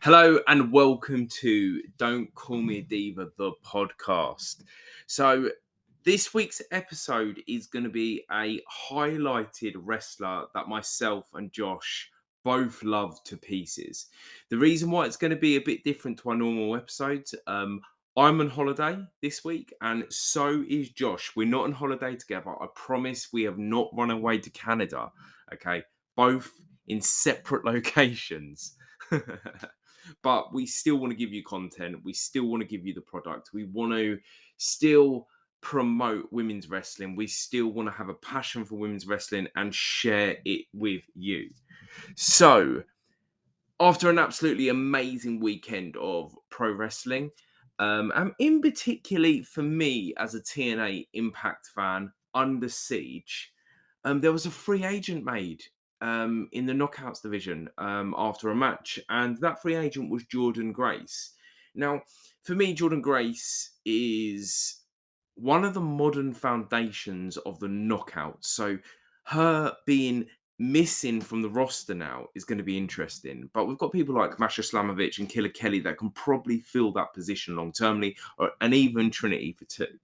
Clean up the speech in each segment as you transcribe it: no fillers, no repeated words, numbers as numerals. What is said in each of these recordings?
Hello and welcome to Don't Call Me a Diva, the podcast. So, this week's episode is going to be a highlighted wrestler that myself and Josh both love to pieces. The reason why it's going to be a bit different to our normal episodes, I'm on holiday this week, and so is Josh. We're not on holiday together. I promise we have not run away to Canada. Okay, both in separate locations. But we still want to give you content. We still want to give you the product. We want to still promote women's wrestling. We still want to have a passion for women's wrestling and share it with you. So, after an absolutely amazing weekend of pro wrestling, and in particularly for me as a TNA Impact fan, Under Siege, there was a free agent made in the Knockouts division after a match, and that free agent was Jordynne Grace. Now, for me, Jordynne Grace is one of the modern foundations of the Knockouts. So, her being missing from the roster now is going to be interesting. But we've got people like Masha Slamovich and Killer Kelly that can probably fill that position long termly, and even Trinity for two.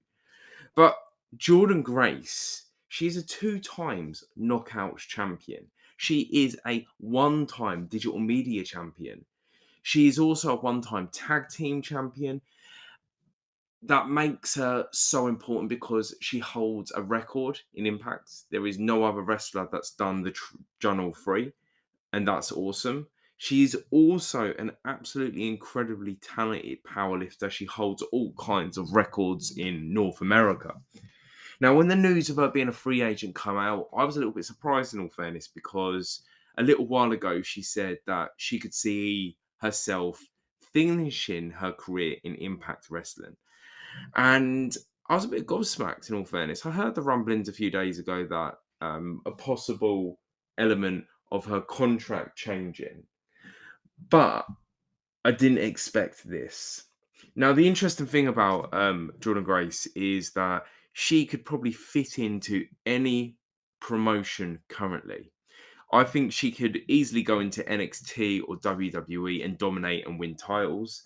But Jordynne Grace, she's a 2 times Knockouts champion. She is a 1-time digital media champion. She is also a 1-time tag team champion. That makes her so important because she holds a record in Impact. There is no other wrestler that's done the Journal Free, and that's awesome. She's also an absolutely incredibly talented powerlifter. She holds all kinds of records in North America. Now, when the news of her being a free agent come out, I was a little bit surprised in all fairness because a little while ago she said that she could see herself finishing her career in Impact Wrestling. And I was a bit gobsmacked in all fairness. I heard the rumblings a few days ago that a possible element of her contract changing, but I didn't expect this. Now, the interesting thing about Jordynne Grace is that she could probably fit into any promotion currently. I think she could easily go into NXT or WWE and dominate and win titles.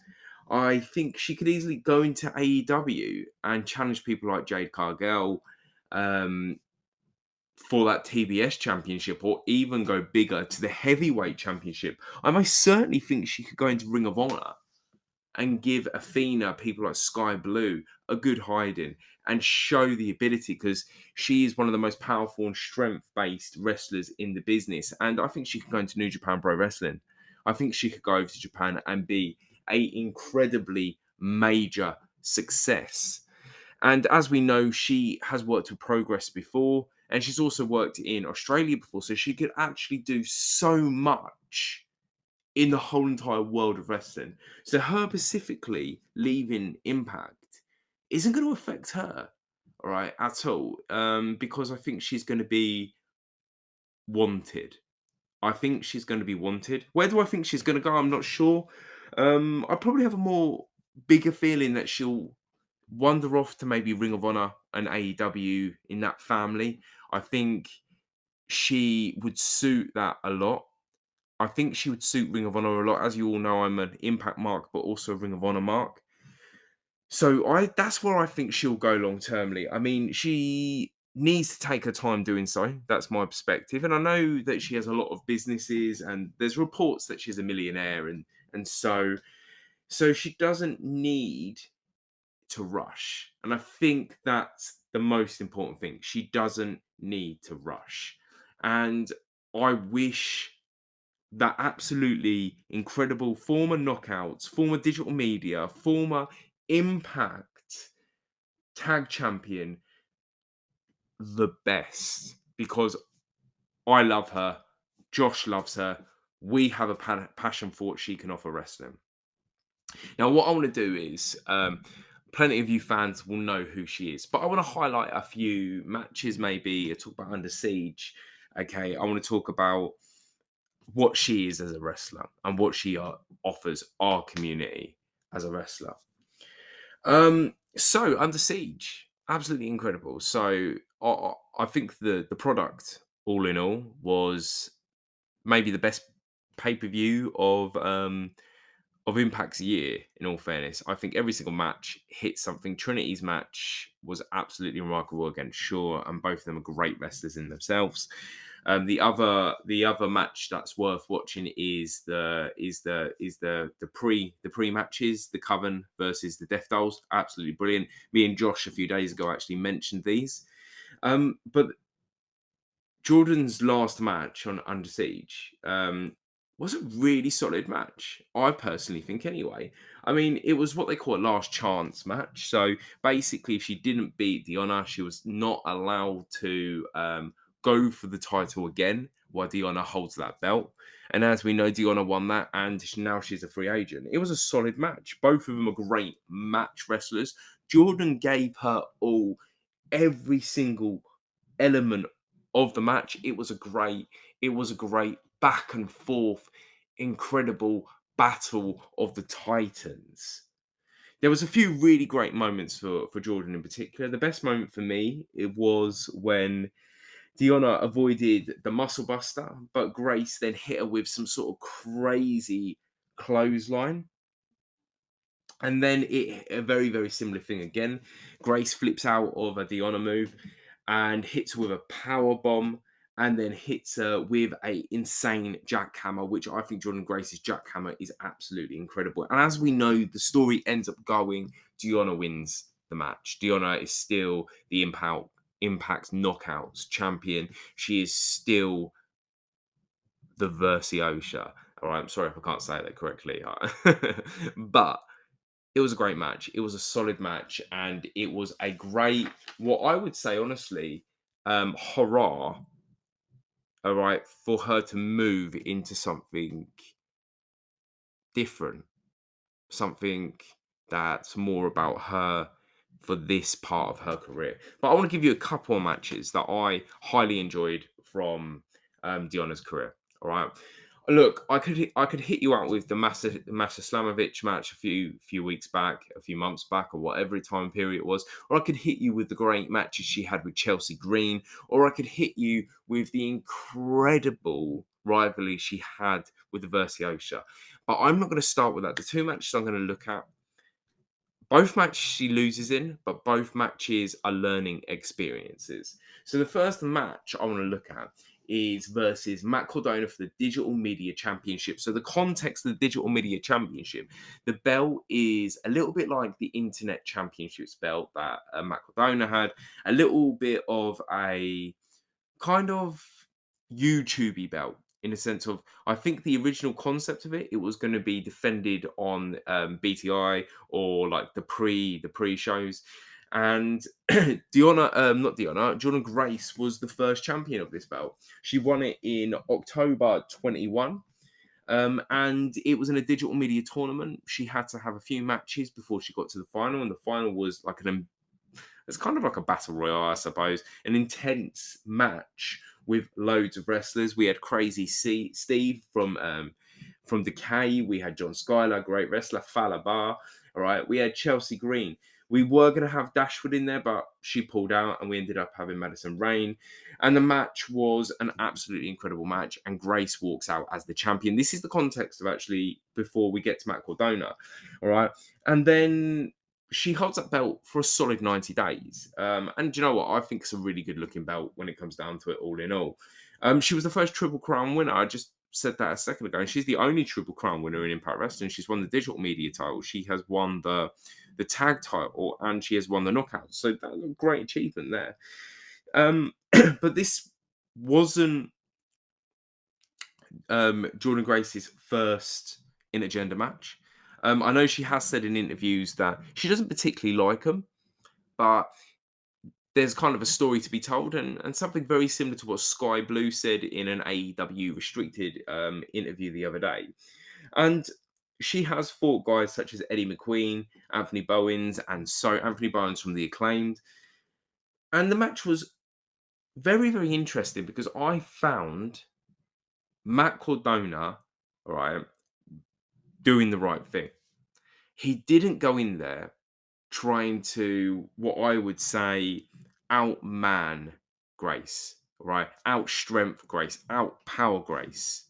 I think she could easily go into AEW and challenge people like Jade Cargill um, for that TBS championship, or even go bigger to the heavyweight championship. I most certainly think she could go into Ring of Honor and give Athena, people like Sky Blue, a good hiding and show the ability, because she is one of the most powerful and strength-based wrestlers in the business. And I think she could go into New Japan Pro Wrestling. I think she could go over to Japan and be an incredibly major success. And as we know, she has worked with Progress before, and she's also worked in Australia before. So she could actually do so much in the whole entire world of wrestling. So her specifically leaving Impact isn't going to affect her, all right, at all, because I think she's going to be wanted. I think she's going to be wanted. Where do I think she's going to go? I'm not sure. I probably have a more bigger feeling that she'll wander off to maybe Ring of Honor and AEW in that family. I think she would suit that a lot. I think she would suit Ring of Honor a lot. As you all know, I'm an Impact mark, but also a Ring of Honor mark. So that's where I think she'll go long termly. I mean, she needs to take her time doing so. That's my perspective. And I know that she has a lot of businesses, and there's reports that she's a millionaire, and so she doesn't need to rush. And I think that's the most important thing. She doesn't need to rush. And I wish that absolutely incredible former Knockouts, former digital media, former Impact tag champion the best, because I love her. Josh loves her. We have a passion for what she can offer wrestling. Now, what I want to do is, plenty of you fans will know who she is, but I want to highlight a few matches, maybe talk about Under Siege. Okay, I want to talk about what she is as a wrestler and what she offers our community as a wrestler. So Under Siege, absolutely incredible. So I think the product, all in all, was maybe the best pay-per-view of of Impact's year, in all fairness. I think every single match hit something. Trinity's match was absolutely remarkable against Shaw, and both of them are great wrestlers in themselves. The other match that's worth watching is the pre matches, the Coven versus the Death Dolls. Absolutely brilliant. Me and Josh a few days ago actually mentioned these. But Jordan's last match on Under Siege was a really solid match. I personally think, anyway. I mean, it was what they call a last chance match. So basically, if she didn't beat Diona, she was not allowed to go for the title again while Diona holds that belt. And as we know, Diona won that, and now she's a free agent. It was a solid match. Both of them are great match wrestlers. Jordan gave her all, every single element of the match. It was a great back and forth, incredible battle of the Titans. There was a few really great moments for Jordan in particular. The best moment for me, it was when Diona avoided the muscle buster, but Grace then hit her with some sort of crazy clothesline. And then a very, very similar thing again. Grace flips out of a Diona move and hits her with a power bomb, and then hits her with a insane jackhammer, which I think Jordynne Grace's jackhammer is absolutely incredible. And as we know, the story ends up going, Diona wins the match. Diona is still the Impact Knockouts champion. She is still the Versiosa. All right, I'm sorry if I can't say that correctly. But it was a great match. It was a solid match, and it was a great, what I would say, honestly, hurrah, all right, for her to move into something different, something that's more about her for this part of her career. But I want to give you a couple of matches that I highly enjoyed from Diona's career. All right. Look, I could hit you out with the Masa Slamovich match a few weeks back, a few months back, or whatever time period it was, or I could hit you with the great matches she had with Chelsea Green, or I could hit you with the incredible rivalry she had with the Versiosa. But I'm not going to start with that. The two matches I'm going to look at, both matches she loses in, but both matches are learning experiences. So the first match I want to look at is versus Matt Cardona for the Digital Media Championship. So the context of the Digital Media Championship, the belt is a little bit like the Internet Championships belt that Matt Cardona had, a little bit of a kind of YouTubey belt, in a sense of, I think the original concept of it was going to be defended on BTI, or like the pre shows. And Jordynne Grace was the first champion of this belt. She won it in October 21. And it was in a digital media tournament. She had to have a few matches before she got to the final, and the final was like it's kind of like a battle royale, I suppose, an intense match with loads of wrestlers. We had Crazy Steve from Decay. We had John Skylar, great wrestler, Fala Bar. All right, we had Chelsea Green. We were going to have Dashwood in there, but she pulled out, and we ended up having Madison Rain. And the match was an absolutely incredible match, and Grace walks out as the champion. This is the context of, actually, before we get to Matt Cardona. All right, and then she holds that belt for a solid 90 days. And do you know what? I think it's a really good looking belt when it comes down to it, all in all. She was the first Triple Crown winner. I just said that a second ago. And she's the only Triple Crown winner in Impact Wrestling. She's won the digital media title. She has won the tag title, and she has won the knockout. So that's a great achievement there. But this wasn't Jordynne Grace's first intergender match. I know she has said in interviews that she doesn't particularly like them, but there's kind of a story to be told, and something very similar to what Sky Blue said in an AEW restricted interview the other day. And she has fought guys such as Eddie McQueen, Anthony Bowens, and so Anthony Bowens from the Acclaimed. And the match was very, very interesting because I found Matt Cardona, all right, doing the right thing. He didn't go in there trying to, what I would say, outman Grace, right? Outstrength Grace, outpower Grace.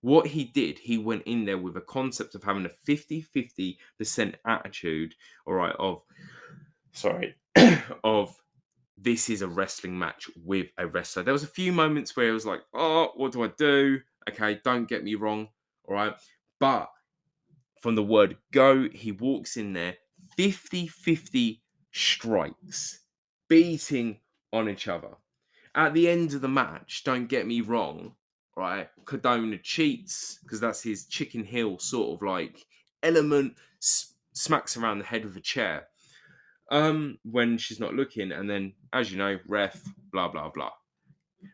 What he did, he went in there with a concept of having a 50-50% attitude, all right, of, sorry, of this is a wrestling match with a wrestler. There was a few moments where it was like, oh, what do I do? Okay, don't get me wrong, all right. But from the word go, he walks in there, 50-50 strikes, beating on each other. At the end of the match, don't get me wrong, right? Cardona cheats because that's his chicken heel sort of like element, smacks around the head with a chair when she's not looking, and then, as you know, ref, blah blah blah.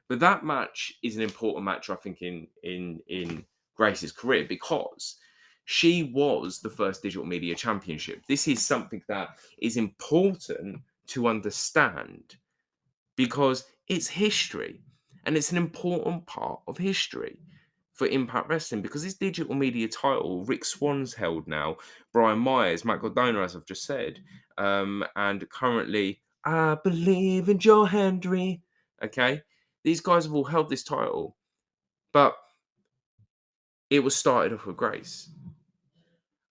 But that match is an important match, I think, in Grace's career, because she was the first digital media championship. This is something that is important to understand because it's history, and it's an important part of history for Impact Wrestling, because this digital media title, Rick Swan's held now, Brian Myers, Matt Cardona, as I've just said, and currently, I believe in Joe Hendry. Okay, these guys have all held this title, but it was started off with Grace.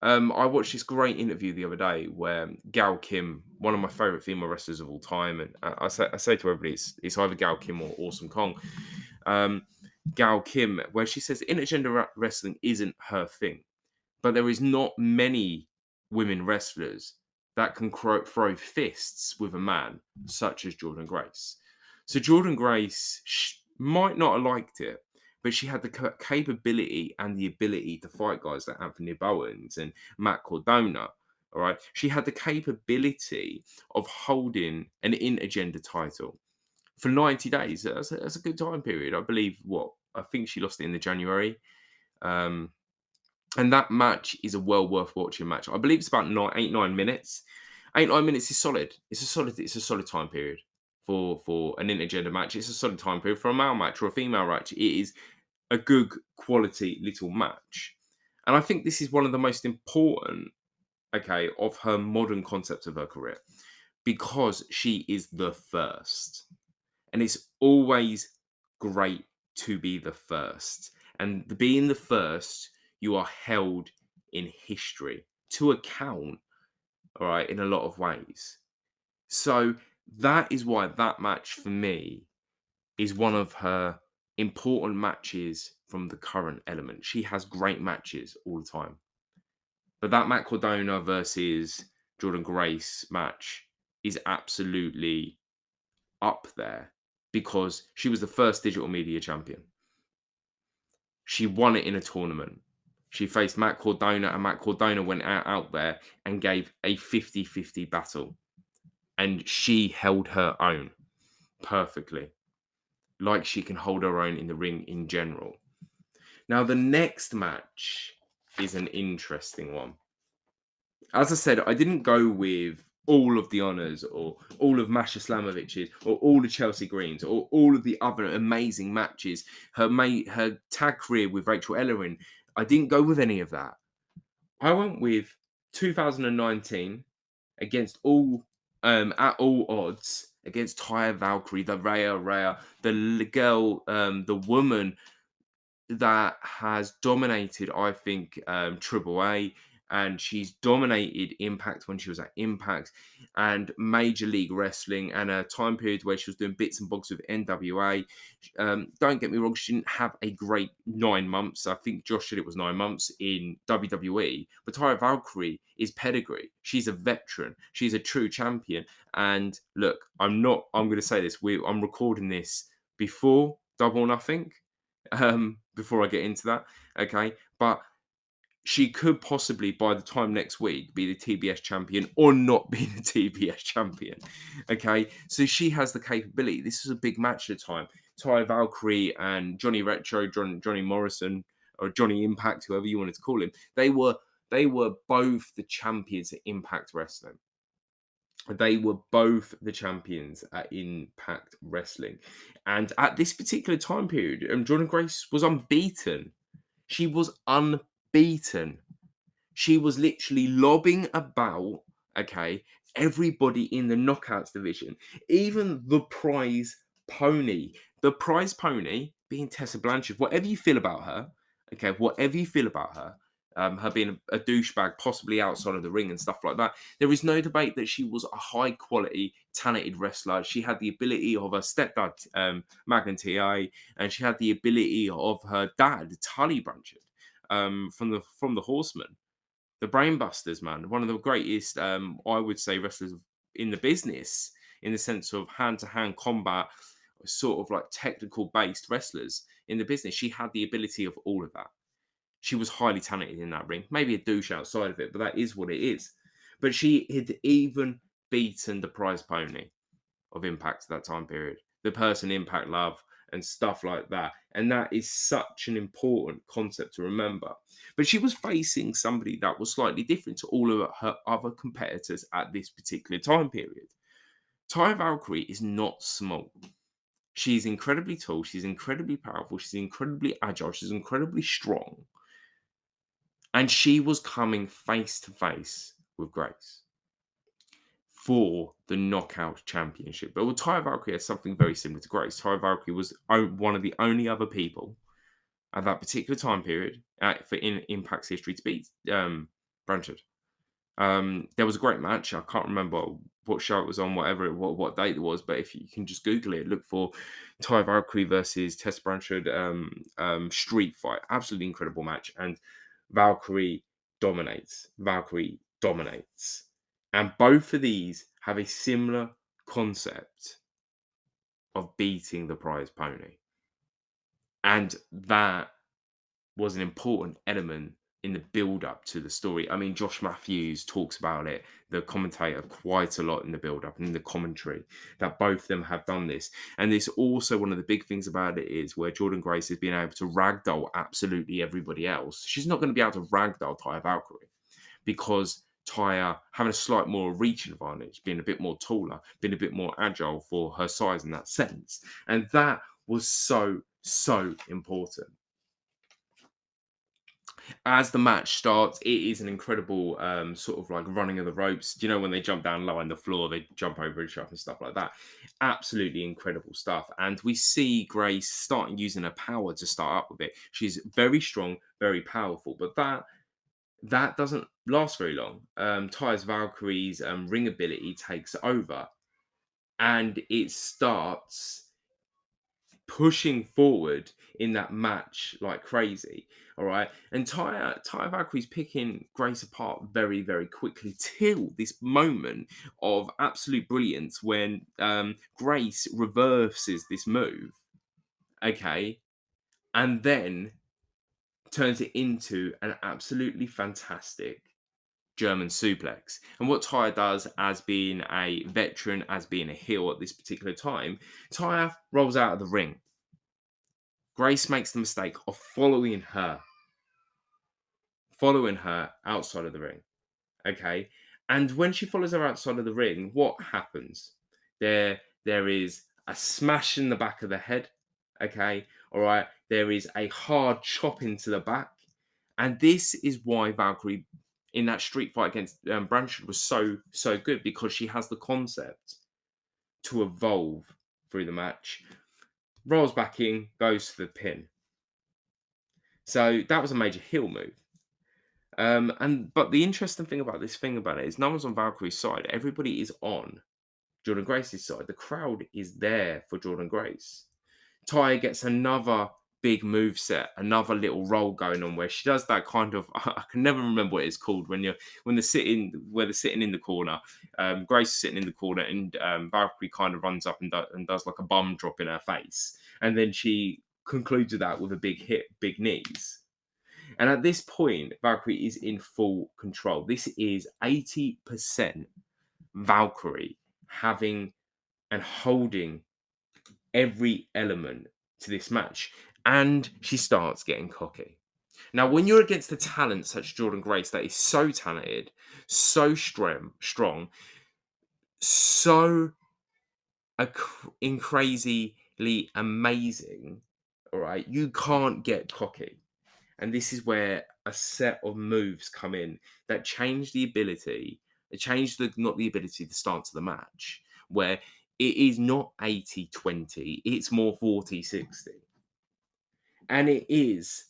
I watched this great interview the other day where Gal Kim, one of my favorite female wrestlers of all time, and I say to everybody, it's either Gal Kim or Awesome Kong. Gal Kim, where she says intergender wrestling isn't her thing, but there is not many women wrestlers that can throw fists with a man, such as Jordynne Grace. So Jordynne Grace might not have liked it, but she had the capability and the ability to fight guys like Anthony Bowens and Matt Cardona. All right, she had the capability of holding an intergender title for 90 days. That's a good time period. I believe I think she lost it in the January. And that match is a well worth watching match. I believe it's about 9 minutes. 8-9 minutes is solid. It's a solid time period for an intergender match. It's a solid time period for a male match or a female match. It is a good quality little match. And I think this is one of the most important, okay, of her modern concepts of her career, because she is the first. And it's always great to be the first. And being the first, you are held in history to account, all right, in a lot of ways. So that is why that match for me is one of her important matches from the current element. She has great matches all the time. But that Matt Cardona versus Jordynne Grace match is absolutely up there because she was the first digital media champion. She won it in a tournament. She faced Matt Cardona, and Matt Cardona went out there and gave a 50-50 battle. And she held her own perfectly, like she can hold her own in the ring in general. Now, the next match is an interesting one. As I said, I didn't go with all of the honors or all of Masha Slamovich's or all of Chelsea Green's or all of the other amazing matches. Her tag career with Rachel Ellering, I didn't go with any of that. I went with 2019 against at all odds against Taya Valkyrie, the Rhea, the girl, the woman that has dominated, I think, Triple A, and she's dominated Impact when she was at Impact and Major League Wrestling, and a time period where she was doing bits and bobs with NWA. Don't get me wrong, she didn't have a great 9 months. I think Josh said it was 9 months in WWE, but Taya Valkyrie is pedigree. She's a veteran. She's a true champion. And look, I'm going to say this. I'm recording this before Double or Nothing. Before I get into that, okay, but she could possibly, by the time next week, be the TBS champion or not be the TBS champion, okay. So she has the capability. This is a big match at the time. Taya Valkyrie and Johnny Retro, Johnny Morrison, or Johnny Impact, whoever you wanted to call him, they were both the champions at Impact Wrestling. They were both the champions at Impact Wrestling. And at this particular time period, Jordynne Grace was unbeaten. She was unbeaten. She was literally lobbing about, okay, everybody in the knockouts division, even the prize pony. The prize pony being Tessa Blanchard, whatever you feel about her, Okay, whatever you feel about her, her being a douchebag, possibly outside of the ring and stuff like that, there is no debate that she was a high quality, talented wrestler. She had the ability of her stepdad, Magnum TA, and she had the ability of her dad, Tully Blanchard, from the Horsemen, the Brainbusters, man, one of the greatest, I would say, wrestlers in the business, in the sense of hand to hand combat, sort of like technical based wrestlers in the business. She had the ability of all of that. She was highly talented in that ring. Maybe a douche outside of it, but that is what it is. But she had even beaten the prize pony of Impact at that time period, the person Impact love and stuff like that. And that is such an important concept to remember. But she was facing somebody that was slightly different to all of her other competitors at this particular time period. Taya Valkyrie is not small. She's incredibly tall, she's incredibly powerful, she's incredibly agile, she's incredibly strong. And she was coming face to face with Grace for the Knockout Championship. But with Taya Valkyrie has something very similar to Grace. Taya Valkyrie was one of the only other people at that particular time period in Impact's history to beat Blanchard. There was a great match. I can't remember what show it was on, what date it was, but if you can just Google it, look for Taya Valkyrie versus Tessa Blanchard street fight. Absolutely incredible match. And Valkyrie dominates. Valkyrie dominates. And both of these have a similar concept of beating the prize pony. And that was an important element in the build up to the story. I mean, Josh Matthews talks about it, the commentator, quite a lot in the build up and in the commentary, that both of them have done this. And this also, one of the big things about it is where Jordynne Grace has been able to ragdoll absolutely everybody else. She's not going to be able to ragdoll Taya Valkyrie because Taya having a slight more reach advantage, being a bit more taller, being a bit more agile for her size in that sense. And that was so important. As the match starts, it is an incredible sort of like running of the ropes. Do you know when they jump down low on the floor, they jump over each other and stuff like that? Absolutely incredible stuff. And we see Grace starting using her power to start up with it. She's very strong, very powerful, but that doesn't last very long. Taya Valkyrie's ring ability takes over, and it starts pushing forward in that match like crazy. All right. And Taya Valkyrie's picking Grace apart very, very quickly till this moment of absolute brilliance when Grace reverses this move. Okay. And then turns it into an absolutely fantastic German suplex. And what Taya does, as being a veteran, as being a heel at this particular time, Taya rolls out of the ring. Grace makes the mistake of following her outside of the ring. Okay. And when she follows her outside of the ring, what happens? There is a smash in the back of the head. Okay. All right. There is a hard chop into the back. And this is why Valkyrie in that street fight against Blanchard was so good, because she has the concept to evolve through the match. Rolls back in, goes to the pin. So that was a major heel move. But the interesting thing about it is no one's on Valkyrie's side. Everybody is on Jordynne Grace's side. The crowd is there for Jordynne Grace. Taya gets another big move set, another little roll going on where she does that kind of, I can never remember what it's called when they're sitting in the corner. Grace is sitting in the corner and Valkyrie kind of runs up and does like a bum drop in her face, and then she concludes with that with a big hit, big knees. And at this point, Valkyrie is in full control. This is 80% Valkyrie having and holding every element to this match. And she starts getting cocky. Now, when you're against a talent such as Jordynne Grace that is so talented, so strong, so crazily amazing, all right, you can't get cocky. And this is where a set of moves come in that change the ability, not the ability, the stance of the match, where it is not 80-20, it's more 40-60. And it is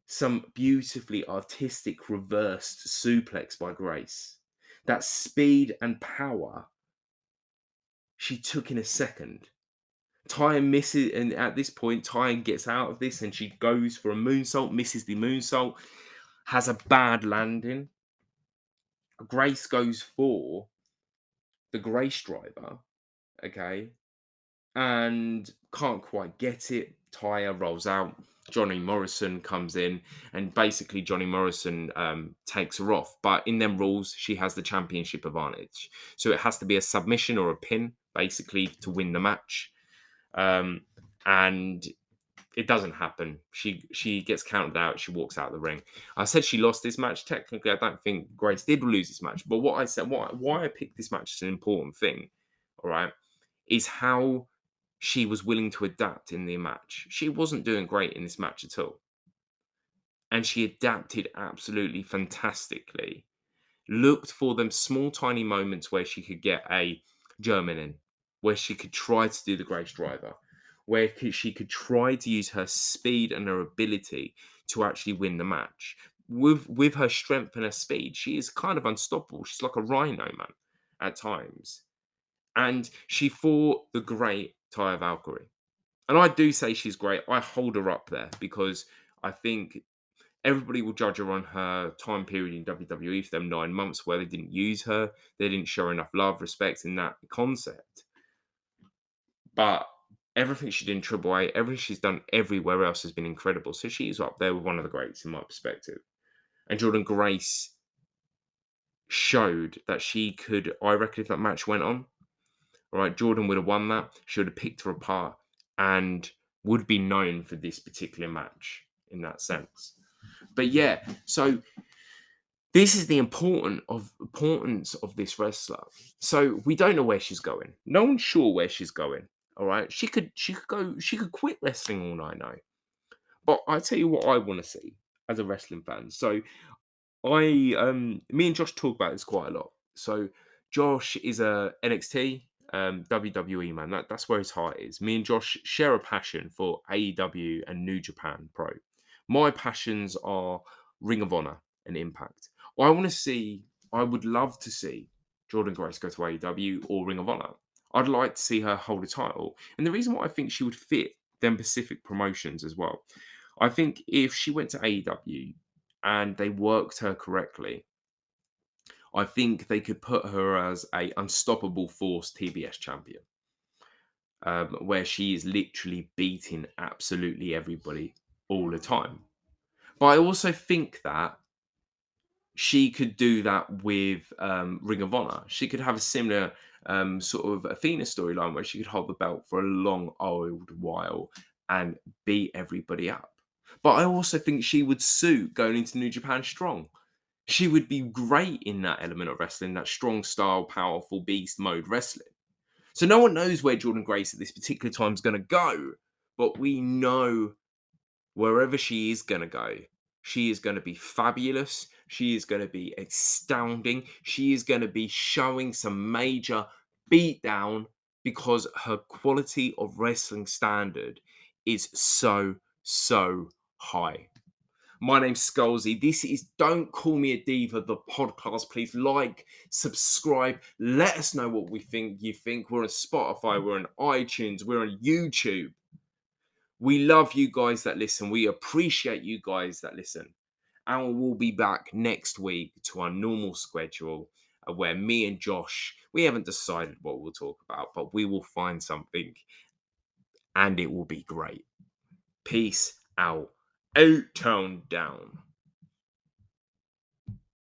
some beautifully artistic reversed suplex by Grace. That speed and power she took in a second. Tyan misses, and at this point, Tyan gets out of this and she goes for a moonsault, misses the moonsault, has a bad landing. Grace goes for the Grace driver, okay, and can't quite get it. Taya rolls out. Johnny Morrison comes in, and basically Johnny Morrison takes her off. But in them rules, she has the championship advantage, so it has to be a submission or a pin, basically, to win the match. And it doesn't happen. She gets counted out. She walks out of the ring. I said she lost this match. Technically, I don't think Grace did lose this match. But what I said, why I picked this match is an important thing. All right, is how she was willing to adapt in the match. She wasn't doing great in this match at all, and she adapted absolutely fantastically. Looked for them small, tiny moments where she could get a German in, where she could try to do the Grace Driver, where she could try to use her speed and her ability to actually win the match. With her strength and her speed, she is kind of unstoppable. She's like a rhino, man, at times. And she fought the great Taya Valkyrie. And I do say she's great. I hold her up there because I think everybody will judge her on her time period in WWE for them 9 months where they didn't use her. They didn't show enough love, respect in that concept. But everything she did in Triple A, everything she's done everywhere else has been incredible. So she's up there with one of the greats in my perspective. And Jordynne Grace showed that she could, I reckon if that match went on, all right, Jordynne would have won that. She would have picked her apart and would be known for this particular match in that sense. But yeah, so this is the importance of this wrestler. So we don't know where she's going. No one's sure where she's going. All right, she could quit wrestling all I know. But I tell you what I want to see as a wrestling fan. So me and Josh talk about this quite a lot. So Josh is a NXT, WWE man. That's where his heart is. Me and Josh share a passion for AEW and New Japan Pro. My passions are Ring of Honor and Impact. I would love to see Jordynne Grace go to AEW or Ring of Honor. I'd like to see her hold a title. And the reason why I think she would fit them Pacific promotions as well. I think if she went to AEW and they worked her correctly, I think they could put her as a unstoppable force TBS champion, where she is literally beating absolutely everybody all the time. But I also think that she could do that with Ring of Honor. She could have a similar sort of Athena storyline where she could hold the belt for a long old while and beat everybody up. But I also think she would suit going into New Japan Strong. She would be great in that element of wrestling, that strong style, powerful beast mode wrestling. So no one knows where Jordynne Grace at this particular time is going to go, but we know wherever she is going to go, she is going to be fabulous. She is going to be astounding. She is going to be showing some major beatdown because her quality of wrestling standard is so, so high. My name's Scalzi. This is Don't Call Me a Diva, the podcast. Please like, subscribe. Let us know what you think. We're on Spotify, we're on iTunes, we're on YouTube. We love you guys that listen. We appreciate you guys that listen. And we'll be back next week to our normal schedule where me and Josh, we haven't decided what we'll talk about, but we will find something and it will be great. Peace out. Out, tone down.